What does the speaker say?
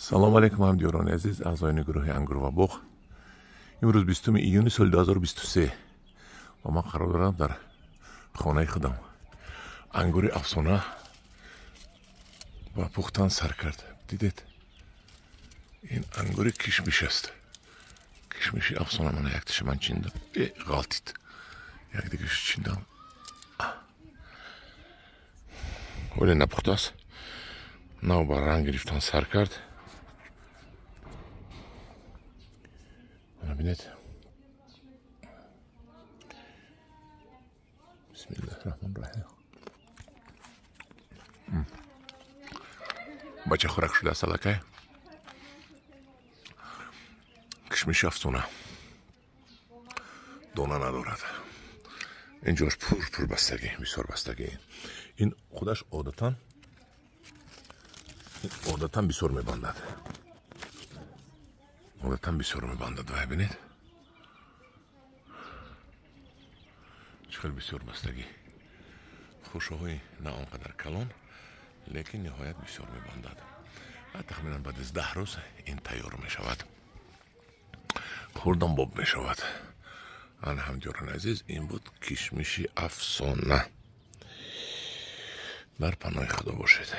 салом алейкум ҳамдиёрони азиз, аъзоини гурӯҳи ангур ва боғ. имрӯз 20 июни соли 2023 ва ман қарор дорам дар хонаи худам ангури афсона ба пухтан сар кард. дидед, ин ангури кишмиш аст. кишмиши афсона. мана яктиша ман чиндам. ғалтид. якдигаш чиндам. оле напухтааст. нав ба ранг гирифтан сар кард. бинед. бисмиллаҳир-раҳмонир-раҳим. бача хӯрак шудааст аллакай. кишмиши афсона дона надорад. инҷош пур бастагӣ, бисёр бастагӣ. ин худаш одатан бисёр мебандад. Вай бинед. чӣ хел бисёр бастагӣ. хушоҳои на он қадар калон, лекин ниҳоят бисёр мебандад. тахминан баъди 10 рӯз ин тайёр мешавад. хӯрдан боб мешавад. ан ҳамдиёрони азиз, ин буд кишмиши афсона. дар паноҳи худо бошед.